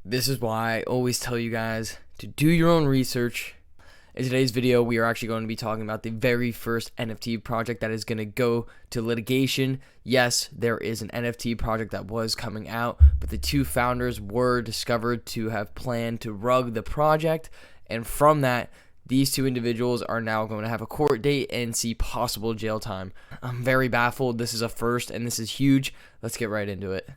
This is why I always tell you guys to do your own research. In today's video, we are actually going to be talking about the very first NFT project that is going to go to litigation. Yes, there is an NFT project that was coming out, but the two founders were discovered to have planned to rug the project, and from that, these two individuals are now going to have a court date and see possible jail time. I'm very baffled. This is a first, and this is huge. Let's get right into it.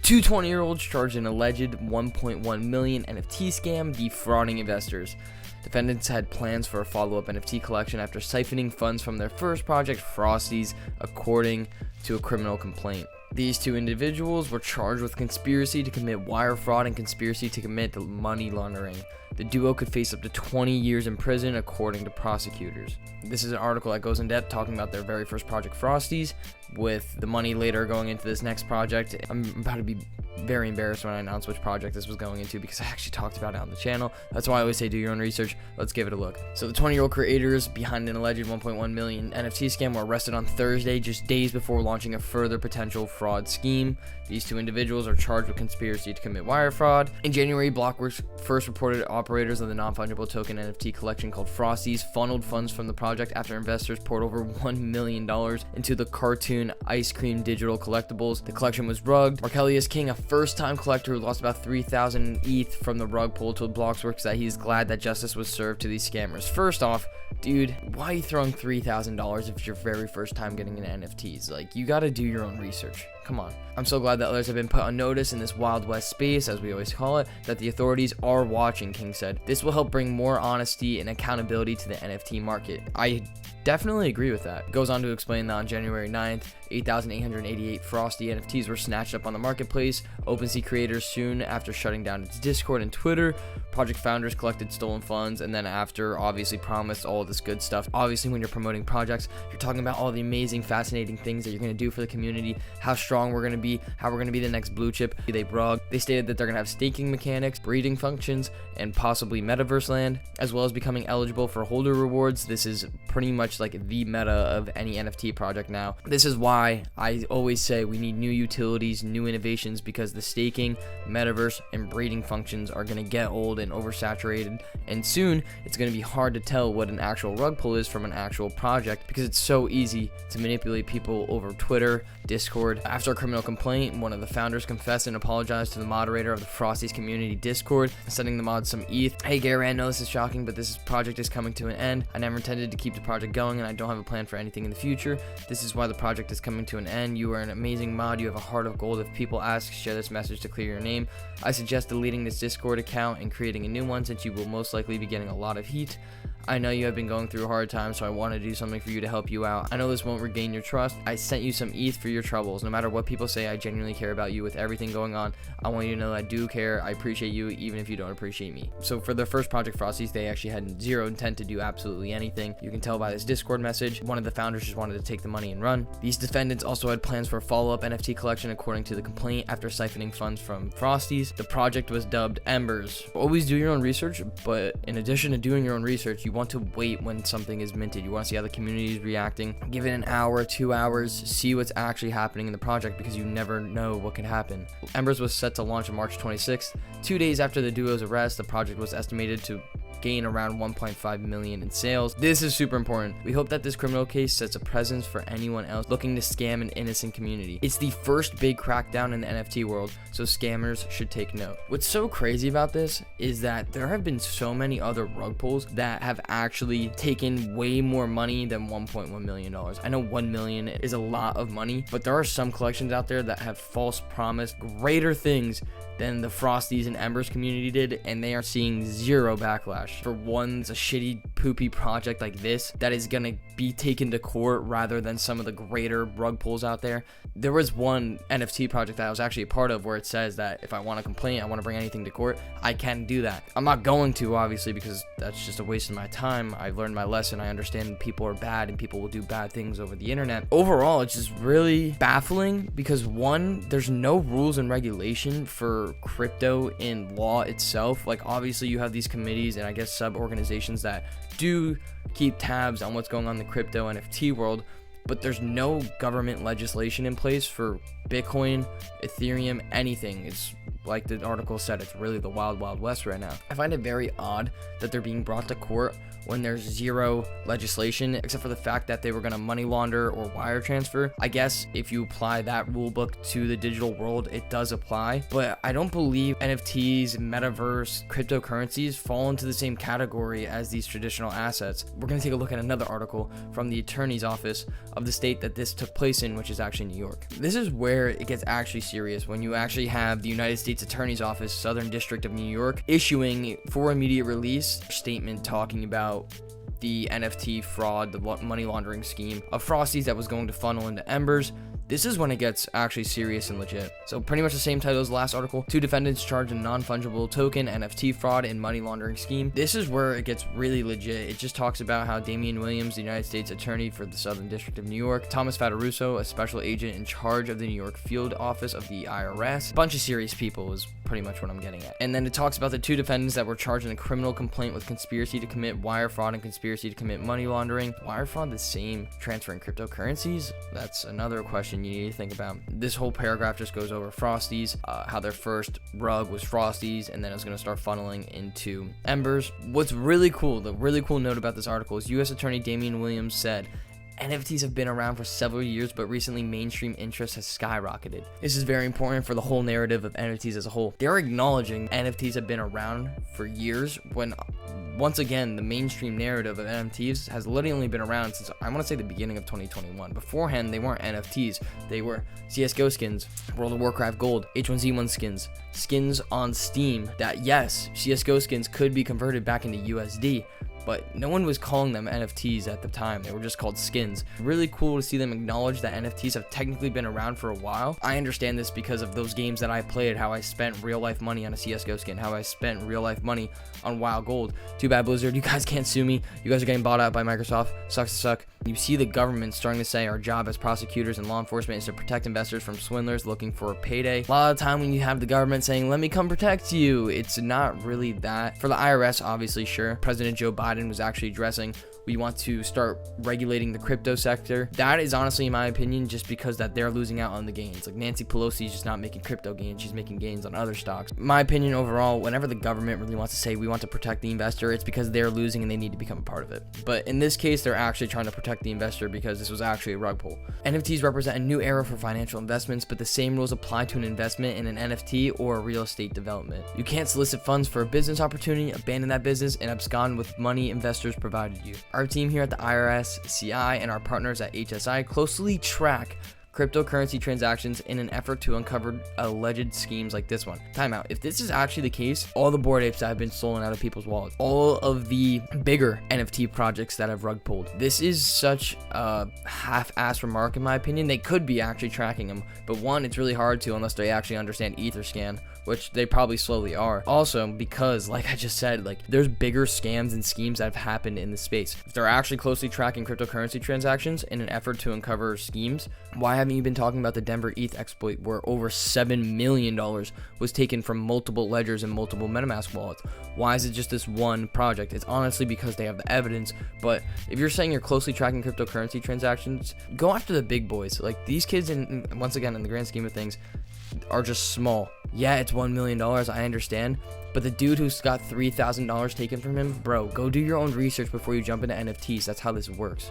Two 20-year-olds charged an alleged 1.1 million NFT scam defrauding investors. Defendants had plans for a follow-up NFT collection after siphoning funds from their first project, Frosties, according to a criminal complaint. These two individuals were charged with conspiracy to commit wire fraud and conspiracy to commit money laundering. The duo could face up to 20 years in prison, according to prosecutors. This is an article that goes in depth talking about their very first project, Frosties, with the money later going into this next project. I'm about to be very embarrassed when I announce which project this was going into because I actually talked about it on the channel. That's why I always say do your own research. Let's give it a look. So the 20-year-old creators behind an alleged 1.1 million NFT scam were arrested on Thursday, just days before launching a further potential fraud scheme. These two individuals are charged with conspiracy to commit wire fraud. In January, Blockworks first reported operators of the non-fungible token NFT collection called Frosties funneled funds from the project after investors poured over $1 million into the cartoon ice cream digital collectibles. The collection was rugged. Markellius King, a first-time collector who lost about 3,000 ETH from the rug pull, told Blockworks that he's glad that justice was served to these scammers. First off, dude, why are you throwing $3,000 if it's your very first time getting into NFTs? Like, you gotta do your own research. Come on. I'm so glad that others have been put on notice in this Wild West space, as we always call it, that the authorities are watching, King said. This will help bring more honesty and accountability to the NFT market. I definitely agree with that. Goes on to explain that on January 9th, 8,888 Frosty NFTs were snatched up on the marketplace. OpenSea creators soon after shutting down its Discord and Twitter. Project founders collected stolen funds, and then after obviously promised all this good stuff. Obviously, when you're promoting projects, you're talking about all the amazing, fascinating things that you're going to do for the community, how strong we're going to be, how we're going to be the next blue chip. They stated that they're going to have staking mechanics, breeding functions, and possibly metaverse land, as well as becoming eligible for holder rewards. This is pretty much like the meta of any NFT project now. This is why I always say we need new utilities, new innovations, because the staking, metaverse, and breeding functions are going to get old and oversaturated, and soon it's going to be hard to tell what an actual rug pull is from an actual project because it's so easy to manipulate people over Twitter, Discord. After a criminal complaint, one of the founders confessed and apologized to the moderator of the Frosties community Discord, sending the mods some ETH. Hey Gary, I know this is shocking, but this project is coming to an end. I never intended to keep the project going, and I don't have a plan for anything in the future. This is why the project is coming to an end. You are an amazing mod. You have a heart of gold. If people ask, share this message to clear your name. I suggest deleting this Discord account and creating a new one, since you will most likely be getting a lot of heat. I know you have been going through a hard time, so I want to do something for you to help you out. I know this won't regain your trust. I sent you some ETH for your troubles. No matter what people say, I genuinely care about you with everything going on. I want you to know I do care. I appreciate you, even if you don't appreciate me. So for their first project, Frosties, they actually had zero intent to do absolutely anything. You can tell by this Discord message. One of the founders just wanted to take the money and run. These defendants also had plans for a follow-up NFT collection, according to the complaint, after siphoning funds from Frosties. The project was dubbed Embers. Always do your own research, but in addition to doing your own research, you want to wait when something is minted. You want to see how the community is reacting. Give it an hour, 2 hours, see what's actually happening in the project, because you never know what can happen. Embers was set to launch on March 26th. 2 days after the duo's arrest, the project was estimated to gain around 1.5 million in sales. This is super important. We hope that this criminal case sets a precedent for anyone else looking to scam an innocent community. It's the first big crackdown in the NFT world, so scammers should take note. What's so crazy about this is that there have been so many other rug pulls that have actually taken way more money than $1.1 million. I know 1 million is a lot of money, but there are some collections out there that have false promised greater things than the Frosties and Embers community did, and they are seeing zero backlash. For one's a shitty, poopy project like this that is gonna be taken to court rather than some of the greater rug pulls out there. There was one NFT project that I was actually a part of where it says that if I want to complain, I want to bring anything to court, I can do that. I'm not going to, obviously, because that's just a waste of my time. I've learned my lesson. I understand people are bad and people will do bad things over the internet. Overall, it's just really baffling because, one, there's no rules and regulation for crypto in law itself. Like, obviously you have these committees and I guess sub organizations that do keep tabs on what's going on in the crypto NFT world, but there's no government legislation in place for Bitcoin, Ethereum, anything. It's Like the article said, it's really the wild, wild west right now. I find it very odd that they're being brought to court when there's zero legislation, except for the fact that they were going to money launder or wire transfer. I guess if you apply that rule book to the digital world, it does apply, but I don't believe NFTs, metaverse, cryptocurrencies fall into the same category as these traditional assets. We're going to take a look at another article from the attorney's office of the state that this took place in, which is actually New York. This is where it gets actually serious, when you actually have the United States Attorney's Office, Southern District of New York, issuing for immediate release a statement talking about the NFT fraud, the money laundering scheme of Frosties that was going to funnel into Embers. This is when it gets actually serious and legit. So pretty much the same title as the last article. 2 defendants charged in non-fungible token, NFT fraud, and money laundering scheme. This is where it gets really legit. It just talks about how Damian Williams, the United States Attorney for the Southern District of New York, Thomas Fataruso, a special agent in charge of the New York field office of the IRS. A bunch of serious people is pretty much what I'm getting at. And then it talks about the 2 defendants that were charged in a criminal complaint with conspiracy to commit wire fraud and conspiracy to commit money laundering. Wire fraud the same transferring cryptocurrencies? That's another question you need to think about. This whole paragraph just goes over Frosties, how their first rug was Frosties, and then it's going to start funneling into Embers. What's really cool, the really cool note about this article is U.S. Attorney Damian Williams said, NFTs have been around for several years, but recently mainstream interest has skyrocketed. This is very important for the whole narrative of NFTs as a whole. They're acknowledging NFTs have been around for years when, once again, the mainstream narrative of NFTs has literally only been around since, I want to say, the beginning of 2021. Beforehand, they weren't NFTs. They were CSGO skins, World of Warcraft Gold, H1Z1 skins, skins on Steam that, yes, CSGO skins could be converted back into USD, but no one was calling them NFTs at the time. They were just called skins. Really cool to see them acknowledge that NFTs have technically been around for a while. I understand this because of those games that I played, how I spent real life money on a CSGO skin, how I spent real life money on Wild Gold. Too bad, Blizzard, you guys can't sue me. You guys are getting bought out by Microsoft. Sucks to suck. You see the government starting to say our job as prosecutors and law enforcement is to protect investors from swindlers looking for a payday. A lot of the time when you have the government saying, let me come protect you, it's not really that. For the IRS, obviously, sure. President Joe Biden was actually addressing, we want to start regulating the crypto sector. That is honestly, in my opinion, just because that they're losing out on the gains. Like Nancy Pelosi is just not making crypto gains, she's making gains on other stocks. My opinion overall, whenever the government really wants to say we want to protect the investor, it's because they're losing and they need to become a part of it. But in this case, they're actually trying to protect the investor because this was actually a rug pull. NFTs represent a new era for financial investments, but the same rules apply to an investment in an NFT or a real estate development. You can't solicit funds for a business opportunity, abandon that business, and abscond with money investors provided you. Our team here at the IRS, CI, and our partners at HSI closely track cryptocurrency transactions in an effort to uncover alleged schemes like this one. Timeout. If this is actually the case, all the Bored Apes that have been stolen out of people's wallets, all of the bigger NFT projects that have rug pulled, this is such a half-ass remark in my opinion. They could be actually tracking them, but one, it's really hard to unless they actually understand Etherscan, which they probably slowly are. Also, because, like I just said, like there's bigger scams and schemes that have happened in the space. If they're actually closely tracking cryptocurrency transactions in an effort to uncover schemes, why haven't you been talking about the Denver ETH exploit where over $7 million was taken from multiple ledgers and multiple MetaMask wallets? Why is it just this one project? It's honestly because they have the evidence, but if you're saying you're closely tracking cryptocurrency transactions, go after the big boys. Like these kids, once again, in the grand scheme of things, are just small. Yeah, it's $1 million, I understand, but the dude who's got $3,000 taken from him, bro, go do your own research before you jump into NFTs. That's how this works.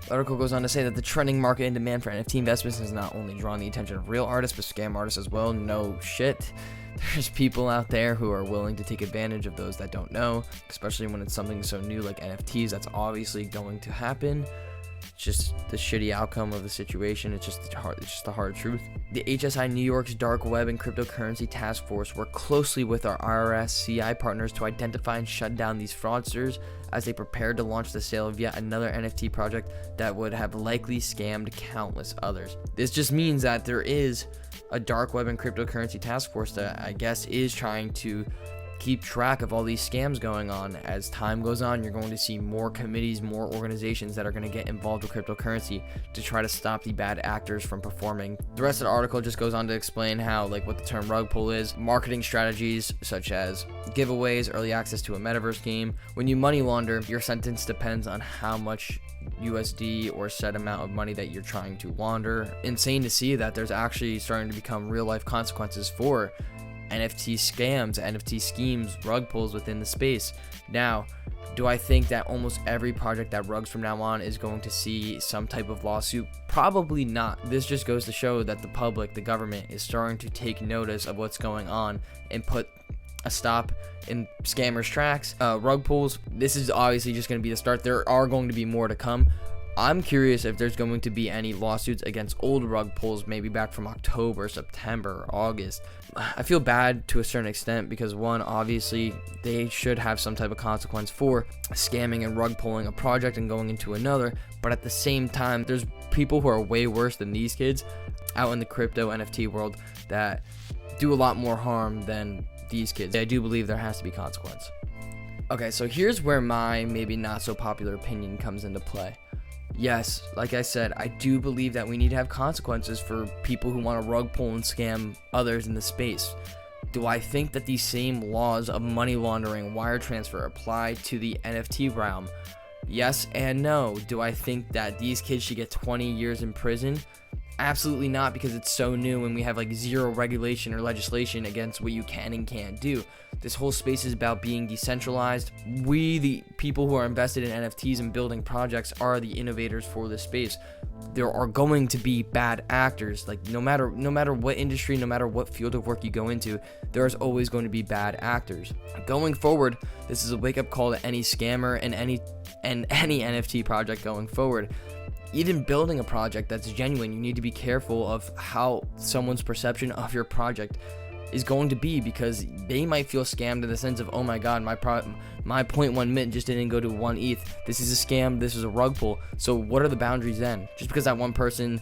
The article goes on to say that the trending market and demand for NFT investments has not only drawn the attention of real artists, but scam artists as well. No shit. There's people out there who are willing to take advantage of those that don't know, especially when it's something so new like NFTs. That's obviously going to happen. It's just the shitty outcome of the situation. It's just the hard truth. The HSI New York's Dark Web and Cryptocurrency Task Force worked closely with our IRS CI partners to identify and shut down these fraudsters as they prepared to launch the sale of yet another NFT project that would have likely scammed countless others. This just means that there is a Dark Web and Cryptocurrency Task Force that I guess is trying to keep track of all these scams going on. As time goes on, you're going to see more committees, more organizations that are going to get involved with cryptocurrency to try to stop the bad actors from performing. The rest of the article just goes on to explain how, like, what the term rug pull is, marketing strategies such as giveaways, early access to a metaverse game. When you money launder, your sentence depends on how much USD or set amount of money that you're trying to launder. Insane to see that there's actually starting to become real life consequences for NFT scams, NFT schemes, rug pulls within the space. Now, do I think that almost every project that rugs from now on is going to see some type of lawsuit? Probably not. This just goes to show that the public, the government, is starting to take notice of what's going on and put a stop in scammers' tracks. Rug pulls, this is obviously just going to be the start. There are going to be more to come. I'm curious if there's going to be any lawsuits against old rug pulls, maybe back from October, September, August. I feel bad to a certain extent because, one, obviously they should have some type of consequence for scamming and rug pulling a project and going into another, but at the same time, there's people who are way worse than these kids out in the crypto NFT world that do a lot more harm than these kids. I do believe there has to be consequence. Okay, so here's where my maybe not so popular opinion comes into play. Yes, like I said, I do believe that we need to have consequences for people who want to rug pull and scam others in the space. Do I think that these same laws of money laundering, wire transfer apply to the NFT realm? Yes and no. Do I think that these kids should get 20 years in prison? Absolutely not, because it's so new and we have like zero regulation or legislation against what you can and can't do. This whole space is about being decentralized. We, the people who are invested in NFTs and building projects, are the innovators for this space. There are going to be bad actors. Like no matter what industry, no matter what field of work you go into, there is always going to be bad actors. Going forward, this is a wake-up call to any scammer and any NFT project going forward. Even building a project that's genuine, you need to be careful of how someone's perception of your project is going to be, because they might feel scammed in the sense of, oh my god, my 0.1 mint just didn't go to 1 ETH. This is a scam. This is a rug pull. So what are the boundaries then? Just because that one person's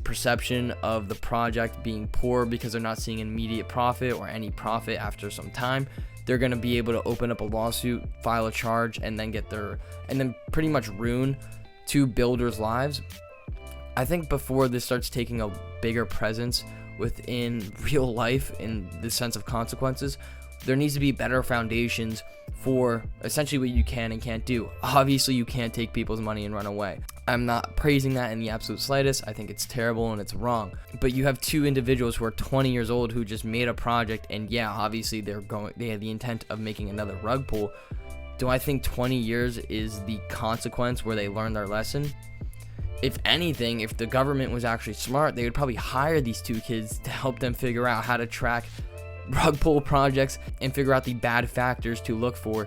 perception of the project being poor because they're not seeing immediate profit or any profit after some time, they're going to be able to open up a lawsuit, file a charge, and then pretty much ruin two builders' lives. I think before this starts taking a bigger presence within real life in the sense of consequences, there needs to be better foundations for essentially what you can and can't do. Obviously, you can't take people's money and run away. I'm not praising that in the absolute slightest. I think it's terrible and it's wrong. But you have two individuals who are 20 years old who just made a project, and yeah, obviously they have the intent of making another rug pull. Do I think 20 years is the consequence where they learn their lesson? If anything, if the government was actually smart, they would probably hire these two kids to help them figure out how to track rug pull projects and figure out the bad factors to look for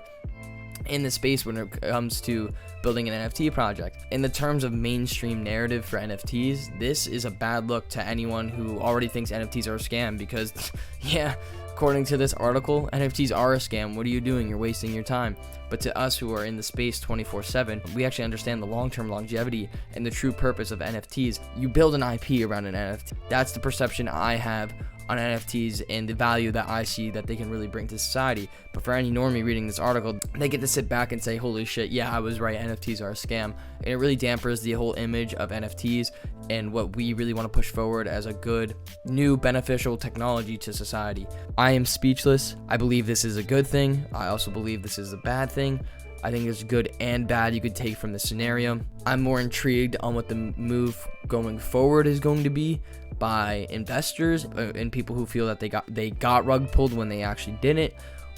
in the space when it comes to building an NFT project. In the terms of mainstream narrative for NFTs, this is a bad look to anyone who already thinks NFTs are a scam, because yeah, according to this article, NFTs are a scam. What are you doing? You're wasting your time. But to us who are in the space 24/7, we actually understand the long-term longevity and the true purpose of NFTs. You build an IP around an NFT. That's the perception I have on NFTs and the value that I see that they can really bring to society. But for any normie reading this article, they get to sit back and say, holy shit, yeah, I was right, NFTs are a scam. And it really dampers the whole image of NFTs and what we really want to push forward as a good, new, beneficial technology to society. I am speechless. I believe this is a good thing. I also believe this is a bad thing. I think there's good and bad you could take from the scenario. I'm more intrigued on what the move going forward is going to be by investors and people who feel that they got rug pulled when they actually didn't,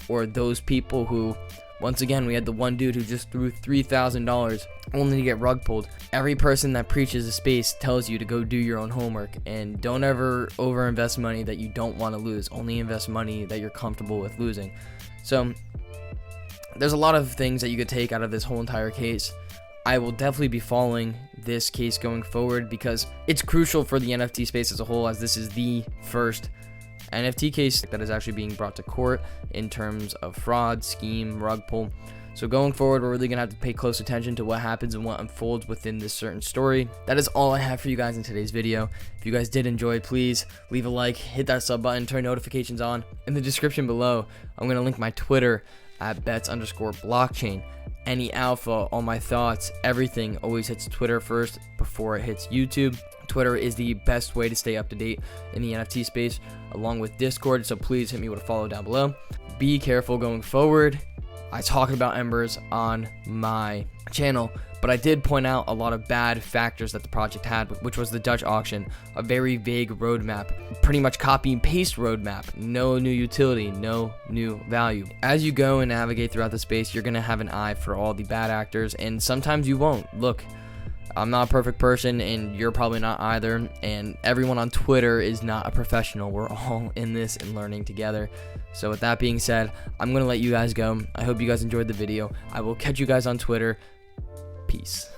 or those people who, once again, we had the one dude who just threw $3,000 only to get rug pulled. Every person that preaches the space tells you to go do your own homework and don't ever overinvest money that you don't want to lose. Only invest money that you're comfortable with losing. So there's a lot of things that you could take out of this whole entire case. I will definitely be following this case going forward because it's crucial for the NFT space as a whole, as this is the first NFT case that is actually being brought to court in terms of fraud, scheme, rug pull. So going forward, we're really going to have to pay close attention to what happens and what unfolds within this certain story. That is all I have for you guys in today's video. If you guys did enjoy, please leave a like, hit that sub button, turn notifications on. In the description below, I'm going to link my Twitter at bets_blockchain. Any alpha, all my thoughts, everything always hits Twitter first before it hits YouTube. Twitter is the best way to stay up to date in the NFT space, along with Discord, so please hit me with a follow down below. Be careful going forward. I talk about embers on my channel, but I did point out a lot of bad factors that the project had, which was the Dutch auction, a very vague roadmap, pretty much copy and paste roadmap, no new utility, no new value. As you go and navigate throughout the space, you're gonna have an eye for all the bad actors, and sometimes you won't. Look, I'm not a perfect person, and you're probably not either, and everyone on Twitter is not a professional. We're all in this and learning together. So with that being said, I'm gonna let you guys go. I hope you guys enjoyed the video. I will catch you guys on Twitter. Peace.